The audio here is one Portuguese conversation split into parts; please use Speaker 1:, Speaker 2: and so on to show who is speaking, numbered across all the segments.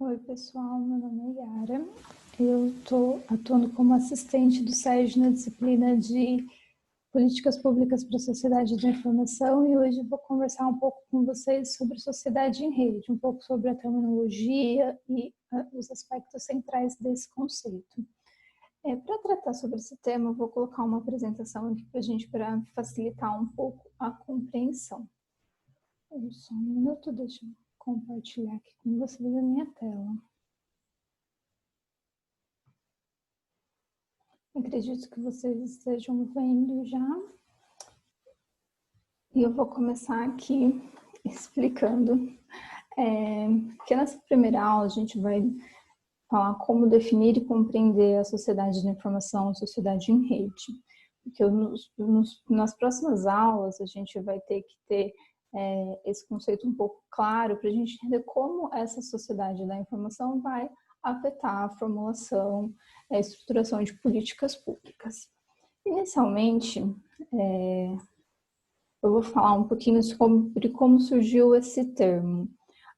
Speaker 1: Oi, pessoal, meu nome é Yara. Eu estou atuando como assistente do SEG na disciplina de Políticas Públicas para a Sociedade da Informação e hoje vou conversar um pouco com vocês sobre sociedade em rede, um pouco sobre a terminologia e os aspectos centrais desse conceito. Para tratar sobre esse tema, eu vou colocar uma apresentação aqui para a gente, para facilitar um pouco a compreensão. Só um minuto, deixa eu compartilhar aqui com vocês a minha tela. Acredito que vocês estejam vendo já. E eu vou começar aqui explicando que nessa primeira aula a gente vai falar como definir e compreender a sociedade da informação, a sociedade em rede. Porque nas próximas aulas a gente vai ter que ter esse conceito um pouco claro para a gente entender como essa sociedade da informação vai afetar a formulação, a estruturação de políticas públicas. Inicialmente, eu vou falar um pouquinho sobre como surgiu esse termo.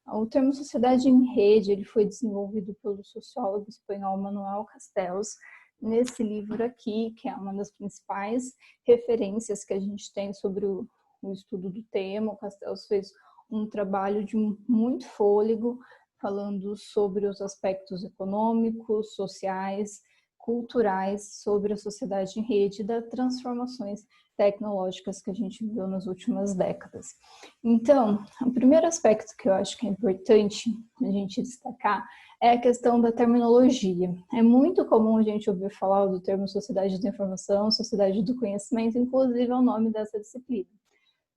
Speaker 1: O termo sociedade em rede ele foi desenvolvido pelo sociólogo espanhol Manuel Castells, nesse livro aqui, que é uma das principais referências que a gente tem sobre o estudo do tema. O Castells fez um trabalho de muito fôlego, falando sobre os aspectos econômicos, sociais, culturais, sobre a sociedade em rede e das transformações tecnológicas que a gente viu nas últimas décadas. Então, o primeiro aspecto que eu acho que é importante a gente destacar é a questão da terminologia. É muito comum a gente ouvir falar do termo sociedade da informação, sociedade do conhecimento, inclusive é o nome dessa disciplina.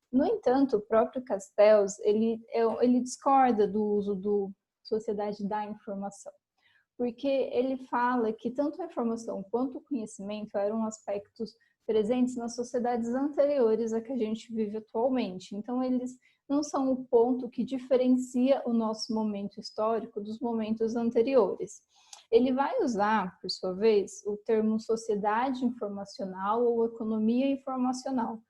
Speaker 1: No entanto, o próprio Castells, ele discorda do uso do sociedade da informação, porque ele fala que tanto a informação quanto o conhecimento eram aspectos presentes nas sociedades anteriores à que a gente vive atualmente. Então, eles não são o ponto que diferencia o nosso momento histórico dos momentos anteriores. Ele vai usar, por sua vez, o termo sociedade informacional ou economia informacional.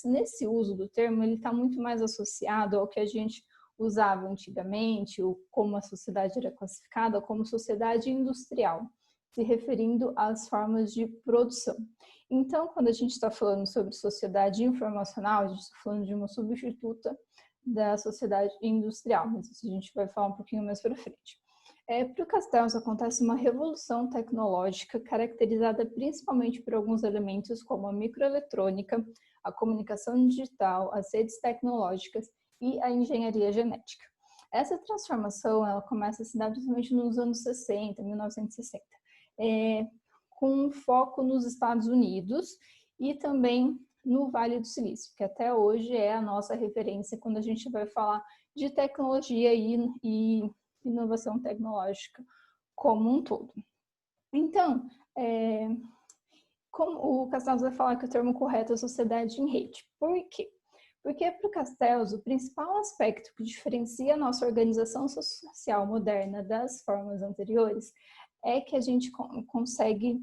Speaker 1: Nesse uso do termo, ele está muito mais associado ao que a gente usava antigamente, ou como a sociedade era classificada, como sociedade industrial, se referindo às formas de produção. Então, quando a gente está falando sobre sociedade informacional, a gente está falando de uma substituta da sociedade industrial, mas isso a gente vai falar um pouquinho mais para frente. Para o Castells acontece uma revolução tecnológica caracterizada principalmente por alguns elementos como a microeletrônica, a comunicação digital, as redes tecnológicas e a engenharia genética. Essa transformação ela começa a se dar principalmente nos anos 60, 1960, com foco nos Estados Unidos e também no Vale do Silício, que até hoje é a nossa referência quando a gente vai falar de tecnologia e inovação tecnológica como um todo. Então, como o Castells vai falar que o termo correto é sociedade em rede. Por quê? Porque para o Castells, o principal aspecto que diferencia a nossa organização social moderna das formas anteriores é que a gente consegue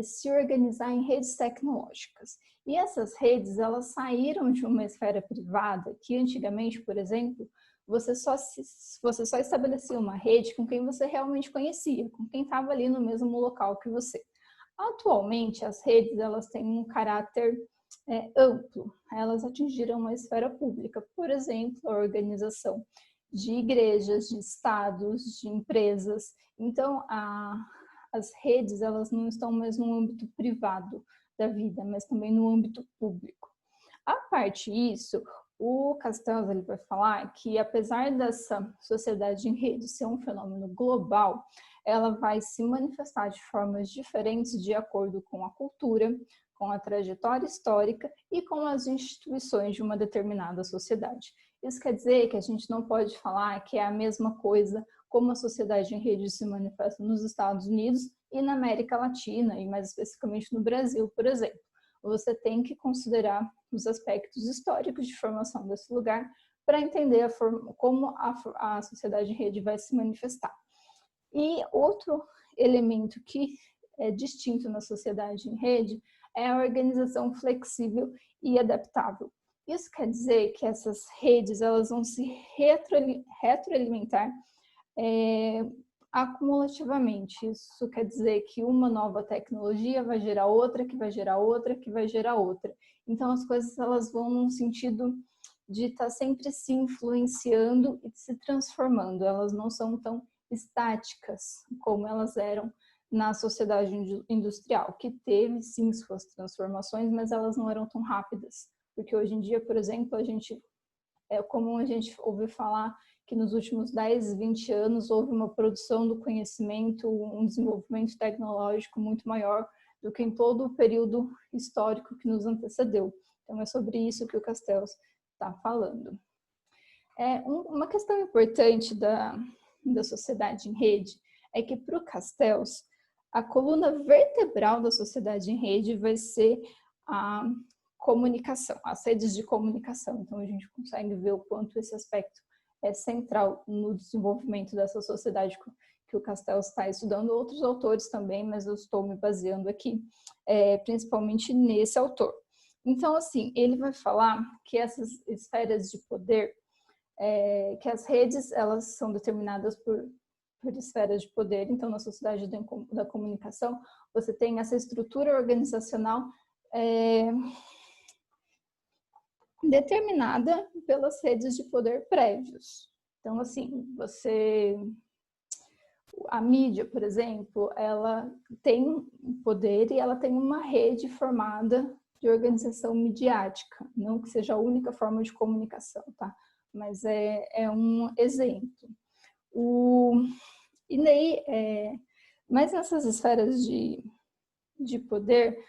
Speaker 1: se organizar em redes tecnológicas. E essas redes, elas saíram de uma esfera privada, que antigamente, por exemplo, você só estabelecia uma rede com quem você realmente conhecia, com quem estava ali no mesmo local que você. Atualmente, as redes elas têm um caráter amplo, elas atingiram uma esfera pública, por exemplo, a organização de igrejas, de estados, de empresas. Então, as redes elas não estão mais no âmbito privado da vida, mas também no âmbito público. A parte disso, o Castells ele vai falar que, apesar dessa sociedade em rede ser um fenômeno global, ela vai se manifestar de formas diferentes de acordo com a cultura, com a trajetória histórica e com as instituições de uma determinada sociedade. Isso quer dizer que a gente não pode falar que é a mesma coisa como a sociedade em rede se manifesta nos Estados Unidos e na América Latina, e mais especificamente no Brasil, por exemplo. Você tem que considerar os aspectos históricos de formação desse lugar para entender como a sociedade em rede vai se manifestar. E outro elemento que é distinto na sociedade em rede é a organização flexível e adaptável. Isso quer dizer que essas redes elas vão se retroalimentar acumulativamente. Isso quer dizer que uma nova tecnologia vai gerar outra, que vai gerar outra, que vai gerar outra. Então, as coisas elas vão num sentido de estar sempre se influenciando e se transformando. Elas não são tão estáticas como elas eram na sociedade industrial, que teve sim suas transformações, mas elas não eram tão rápidas. Porque hoje em dia, por exemplo, é comum a gente ouvir falar que nos últimos 10, 20 anos houve uma produção do conhecimento, um desenvolvimento tecnológico muito maior do que em todo o período histórico que nos antecedeu. Então é sobre isso que o Castells está falando. Uma questão importante da sociedade em rede é que para o Castells, a coluna vertebral da sociedade em rede vai ser a comunicação, as redes de comunicação. Então a gente consegue ver o quanto esse aspecto é central no desenvolvimento dessa sociedade que o Castells está estudando. Outros autores também, mas eu estou me baseando aqui principalmente nesse autor. Então, assim, ele vai falar que essas esferas de poder, que as redes, elas são determinadas por esferas de poder. Então, na sociedade da comunicação, você tem essa estrutura organizacional determinada pelas redes de poder prévios. Então, assim, a mídia, por exemplo, ela tem poder e ela tem uma rede formada de organização midiática, não que seja a única forma de comunicação, tá? Mas é um exemplo. E daí, mas nessas esferas de poder,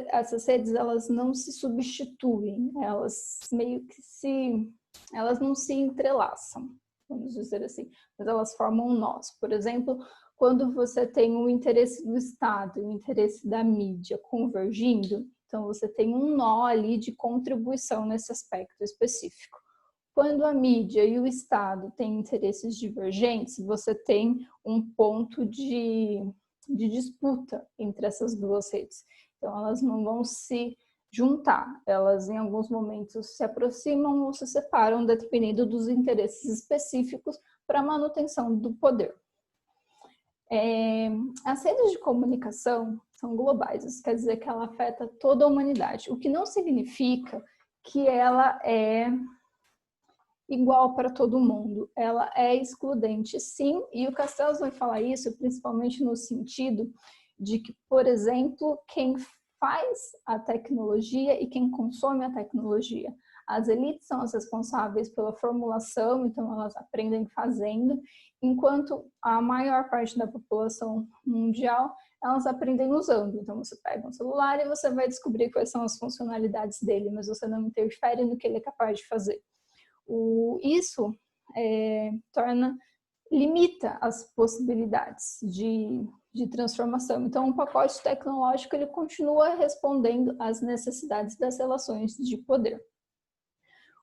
Speaker 1: essas redes elas não se substituem, elas meio que elas não se entrelaçam, vamos dizer assim, mas elas formam nós. Por exemplo, quando você tem o interesse do Estado e o interesse da mídia convergindo, então você tem um nó ali de contribuição nesse aspecto específico. Quando a mídia e o Estado têm interesses divergentes, você tem um ponto de disputa entre essas duas redes. Então, elas não vão se juntar, elas em alguns momentos se aproximam ou se separam, dependendo dos interesses específicos para a manutenção do poder. As redes de comunicação são globais, isso quer dizer que ela afeta toda a humanidade, o que não significa que ela é igual para todo mundo, ela é excludente, sim, e o Castells vai falar isso principalmente no sentido de que, por exemplo, quem faz a tecnologia e quem consome a tecnologia. As elites são as responsáveis pela formulação, então elas aprendem fazendo, enquanto a maior parte da população mundial, elas aprendem usando. Então você pega um celular e você vai descobrir quais são as funcionalidades dele, mas você não interfere no que ele é capaz de fazer. Isso limita as possibilidades de transformação. Então, o pacote tecnológico ele continua respondendo às necessidades das relações de poder.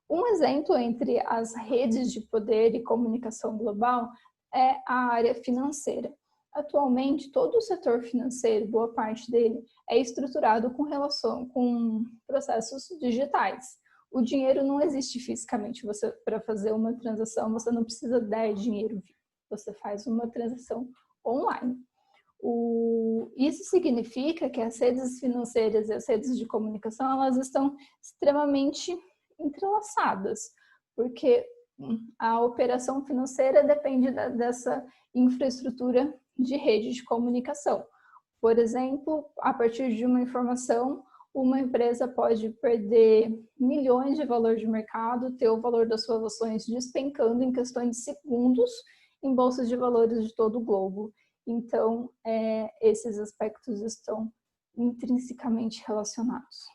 Speaker 1: Um exemplo entre as redes de poder e comunicação global é a área financeira. Atualmente, todo o setor financeiro, boa parte dele, é estruturado com processos digitais. O dinheiro não existe fisicamente. Para fazer uma transação, você não precisa dar dinheiro vivo. Você faz uma transação online. Isso significa que as redes financeiras e as redes de comunicação elas estão extremamente entrelaçadas, porque a operação financeira depende dessa infraestrutura de rede de comunicação. Por exemplo, a partir de uma informação, uma empresa pode perder milhões de valor de mercado, ter o valor das suas ações despencando em questões de segundos em bolsas de valores de todo o globo. Então, esses aspectos estão intrinsecamente relacionados.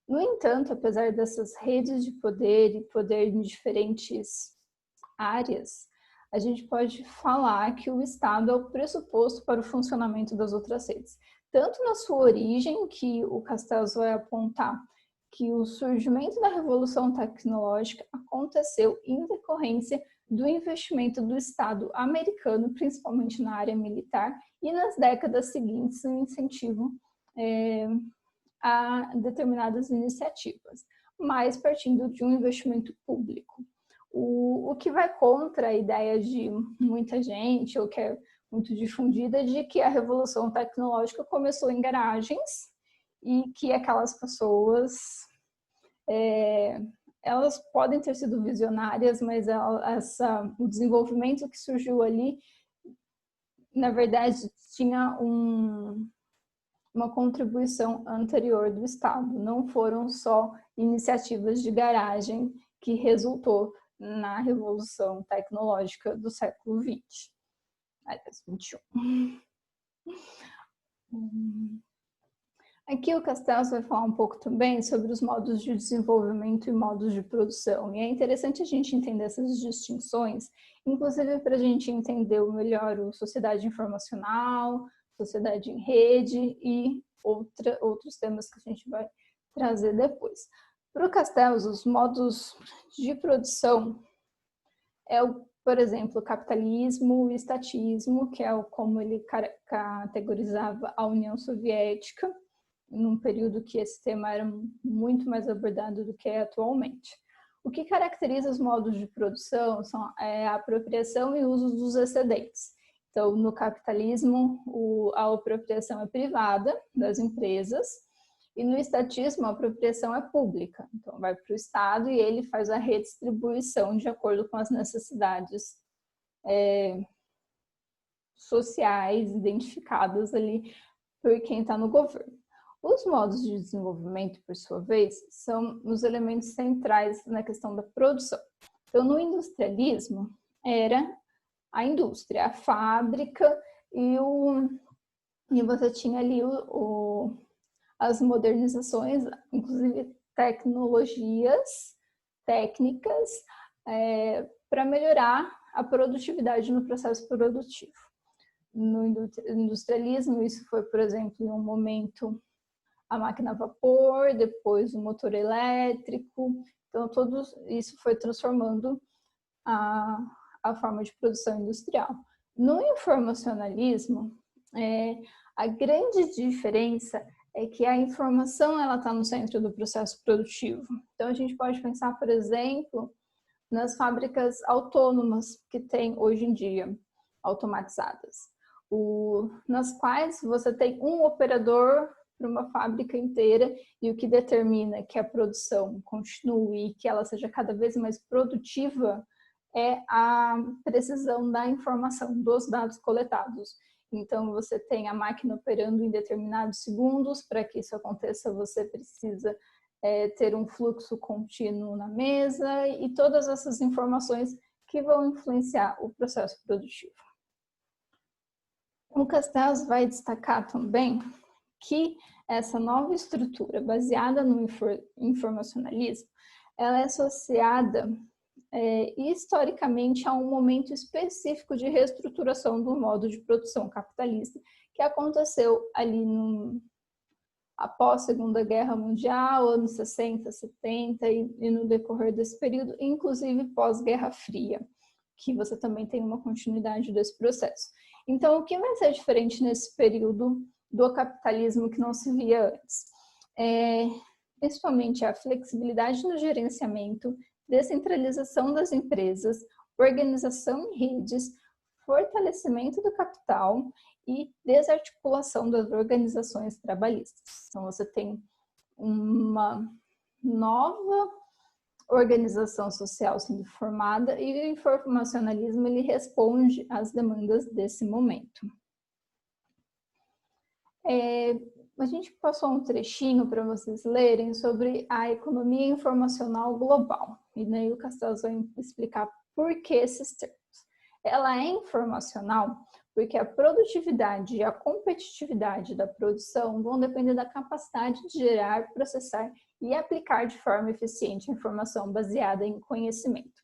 Speaker 1: No entanto, apesar dessas redes de poder e poder em diferentes áreas, a gente pode falar que o Estado é o pressuposto para o funcionamento das outras redes. Tanto na sua origem, que o Castells vai apontar que o surgimento da revolução tecnológica aconteceu em decorrência do investimento do Estado americano, principalmente na área militar, e nas décadas seguintes o incentivo a determinadas iniciativas, mas partindo de um investimento público. O que vai contra a ideia de muita gente, ou que é muito difundida, de que a revolução tecnológica começou em garagens e que aquelas pessoas, elas podem ter sido visionárias, mas o desenvolvimento que surgiu ali, na verdade, tinha uma contribuição anterior do Estado. Não foram só iniciativas de garagem que resultou na revolução tecnológica do século XX. Aliás, XXI. Aqui o Castells vai falar um pouco também sobre os modos de desenvolvimento e modos de produção. E é interessante a gente entender essas distinções, inclusive para a gente entender melhor a sociedade informacional, sociedade em rede e outros temas que a gente vai trazer depois. Para o Castells, os modos de produção por exemplo, o capitalismo e o estatismo, que é como ele categorizava a União Soviética, num período que esse tema era muito mais abordado do que é atualmente. O que caracteriza os modos de produção são a apropriação e uso dos excedentes. Então, no capitalismo, a apropriação é privada das empresas, e no estatismo, a apropriação é pública. Então, vai para o Estado e ele faz a redistribuição de acordo com as necessidades sociais identificadas ali por quem está no governo. Os modos de desenvolvimento, por sua vez, são os elementos centrais na questão da produção. Então, no industrialismo, era a indústria, a fábrica, e você tinha ali as modernizações, inclusive tecnologias, técnicas, para melhorar a produtividade no processo produtivo. No industrialismo, isso foi, por exemplo, em um momento a máquina a vapor, depois o motor elétrico. Então, tudo isso foi transformando a forma de produção industrial. No informacionalismo, a grande diferença é que a informação está no centro do processo produtivo. Então, a gente pode pensar, por exemplo, nas fábricas autônomas que tem hoje em dia, automatizadas, nas quais você tem um operador para uma fábrica inteira, e o que determina que a produção continue e que ela seja cada vez mais produtiva é a precisão da informação, dos dados coletados. Então, você tem a máquina operando em determinados segundos. Para que isso aconteça, você precisa ter um fluxo contínuo na mesa e todas essas informações que vão influenciar o processo produtivo. O Castells vai destacar também que essa nova estrutura baseada no informacionalismo, ela é associada historicamente a um momento específico de reestruturação do modo de produção capitalista que aconteceu ali após a Segunda Guerra Mundial, anos 60, 70 e no decorrer desse período, inclusive pós-Guerra Fria, que você também tem uma continuidade desse processo. Então, o que vai ser diferente nesse período do capitalismo que não se via antes? Principalmente a flexibilidade no gerenciamento, descentralização das empresas, organização em redes, fortalecimento do capital e desarticulação das organizações trabalhistas. Então, você tem uma nova organização social sendo formada e o informacionalismo ele responde às demandas desse momento. A gente passou um trechinho para vocês lerem sobre a economia informacional global. E daí o Castells vai explicar por que esses termos. Ela é informacional porque a produtividade e a competitividade da produção vão depender da capacidade de gerar, processar e aplicar de forma eficiente a informação baseada em conhecimento.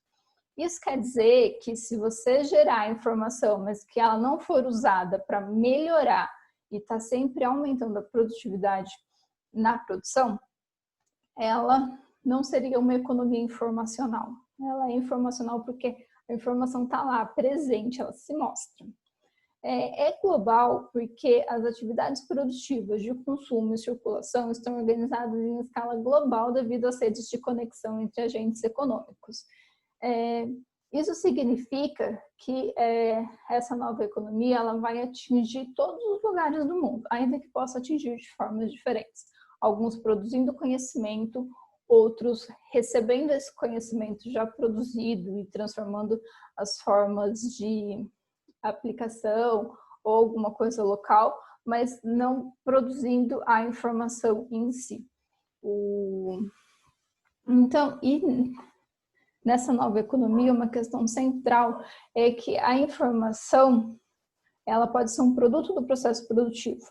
Speaker 1: Isso quer dizer que se você gerar informação, mas que ela não for usada para melhorar e está sempre aumentando a produtividade na produção, ela não seria uma economia informacional. Ela é informacional porque a informação está lá, presente, ela se mostra. É global porque as atividades produtivas de consumo e circulação estão organizadas em escala global devido às redes de conexão entre agentes econômicos. Isso significa que essa nova economia ela vai atingir todos os lugares do mundo, ainda que possa atingir de formas diferentes. Alguns produzindo conhecimento, outros recebendo esse conhecimento já produzido e transformando as formas de aplicação ou alguma coisa local, mas não produzindo a informação em si. Então, nessa nova economia, uma questão central é que a informação ela pode ser um produto do processo produtivo,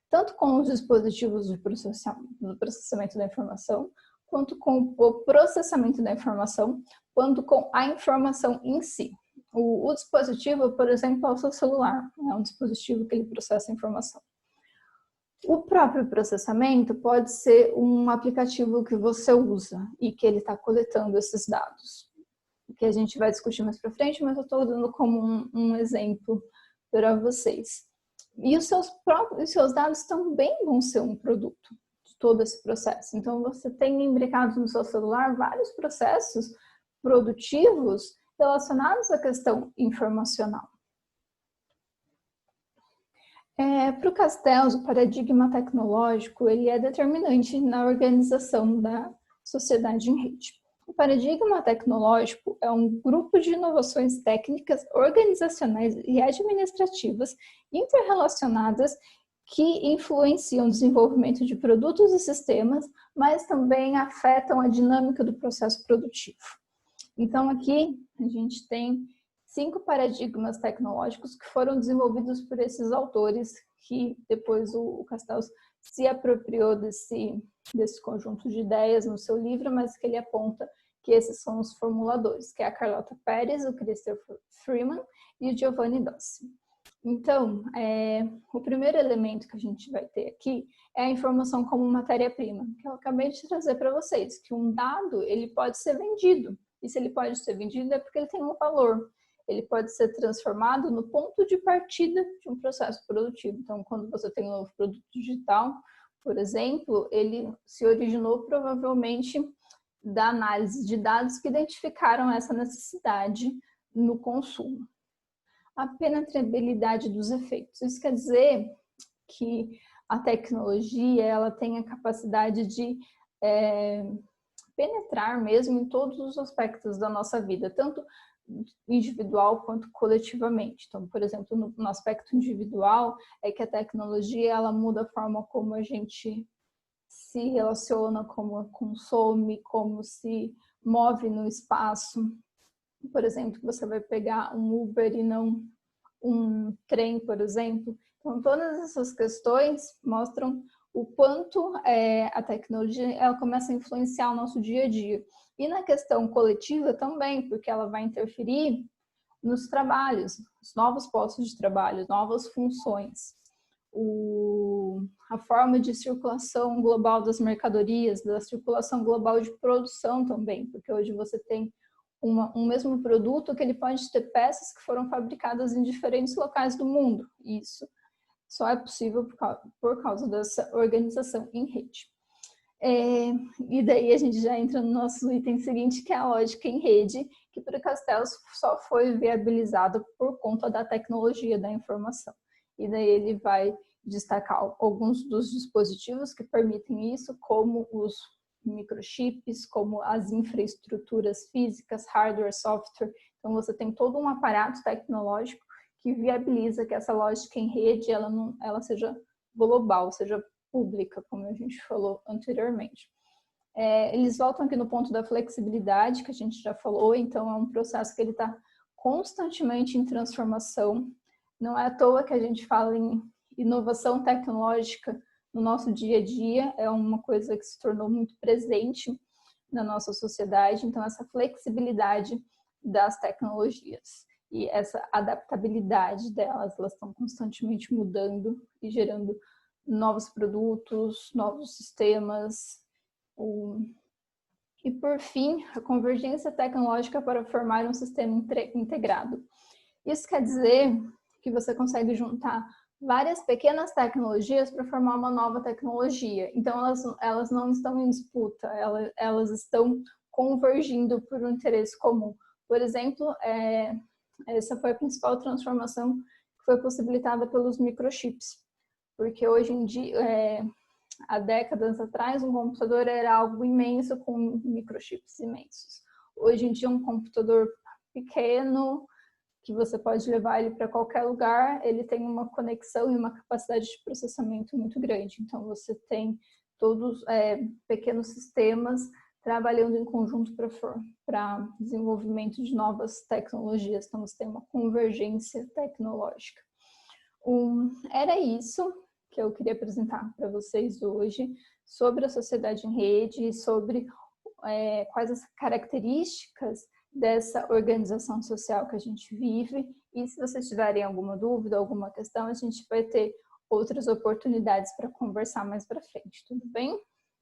Speaker 1: tanto com os dispositivos do processamento da informação, quanto com o processamento da informação, quanto com a informação em si. O dispositivo, por exemplo, é o seu celular, é um dispositivo que ele processa a informação. O próprio processamento pode ser um aplicativo que você usa e que ele está coletando esses dados, que a gente vai discutir mais para frente, mas eu estou dando como um exemplo para vocês. E os seus dados também vão ser um produto de todo esse processo. Então, você tem imbricados no seu celular vários processos produtivos relacionados à questão informacional. Para o Castells, o paradigma tecnológico ele é determinante na organização da sociedade em rede. O paradigma tecnológico é um grupo de inovações técnicas, organizacionais e administrativas interrelacionadas que influenciam o desenvolvimento de produtos e sistemas, mas também afetam a dinâmica do processo produtivo. Então, aqui a gente tem 5 paradigmas tecnológicos que foram desenvolvidos por esses autores, que depois o Castells se apropriou desse conjunto de ideias no seu livro, mas que ele aponta que esses são os formuladores, que é a Carlota Pérez, o Christopher Freeman e o Giovanni Dossi. Então, o primeiro elemento que a gente vai ter aqui é a informação como matéria-prima, que eu acabei de trazer para vocês, que um dado ele pode ser vendido, e se ele pode ser vendido é porque ele tem um valor. Ele pode ser transformado no ponto de partida de um processo produtivo. Então, quando você tem um novo produto digital, por exemplo, ele se originou provavelmente da análise de dados que identificaram essa necessidade no consumo. A penetrabilidade dos efeitos. Isso quer dizer que a tecnologia ela tem a capacidade de penetrar mesmo em todos os aspectos da nossa vida, tanto individual quanto coletivamente. Então, por exemplo, no aspecto individual, é que a tecnologia ela muda a forma como a gente se relaciona, como consome, como se move no espaço. Por exemplo, você vai pegar um Uber e não um trem, por exemplo. Então, todas essas questões mostram o quanto a tecnologia ela começa a influenciar o nosso dia a dia. E na questão coletiva também, porque ela vai interferir nos trabalhos, os novos postos de trabalho, novas funções. A forma de circulação global das mercadorias, da circulação global de produção também, porque hoje você tem um mesmo produto que ele pode ter peças que foram fabricadas em diferentes locais do mundo. Isso só é possível por causa dessa organização em rede. E daí a gente já entra no nosso item seguinte, que é a lógica em rede, que para o Castells só foi viabilizada por conta da tecnologia da informação. E daí ele vai destacar alguns dos dispositivos que permitem isso, como os microchips, como as infraestruturas físicas, hardware, software. Então você tem todo um aparato tecnológico que viabiliza que essa lógica em rede ela seja global, seja pública, como a gente falou anteriormente. Eles voltam aqui no ponto da flexibilidade, que a gente já falou, então é um processo que ele está constantemente em transformação. Não é à toa que a gente fala em inovação tecnológica no nosso dia a dia, é uma coisa que se tornou muito presente na nossa sociedade, então essa flexibilidade das tecnologias e essa adaptabilidade delas, elas estão constantemente mudando e gerando novos produtos, novos sistemas. E por fim, a convergência tecnológica para formar um sistema integrado. Isso quer dizer que você consegue juntar várias pequenas tecnologias para formar uma nova tecnologia. Então, elas não estão em disputa, elas estão convergindo por um interesse comum. Por exemplo, essa foi a principal transformação que foi possibilitada pelos microchips, porque hoje em dia, há décadas atrás, um computador era algo imenso com microchips imensos. Hoje em dia, um computador pequeno, que você pode levar ele para qualquer lugar, ele tem uma conexão e uma capacidade de processamento muito grande. Então, você tem todos pequenos sistemas trabalhando em conjunto para desenvolvimento de novas tecnologias. Então, você tem uma convergência tecnológica. Era isso que eu queria apresentar para vocês hoje sobre a sociedade em rede e sobre quais as características dessa organização social que a gente vive. E se vocês tiverem alguma dúvida, alguma questão, a gente vai ter outras oportunidades para conversar mais para frente, tudo bem?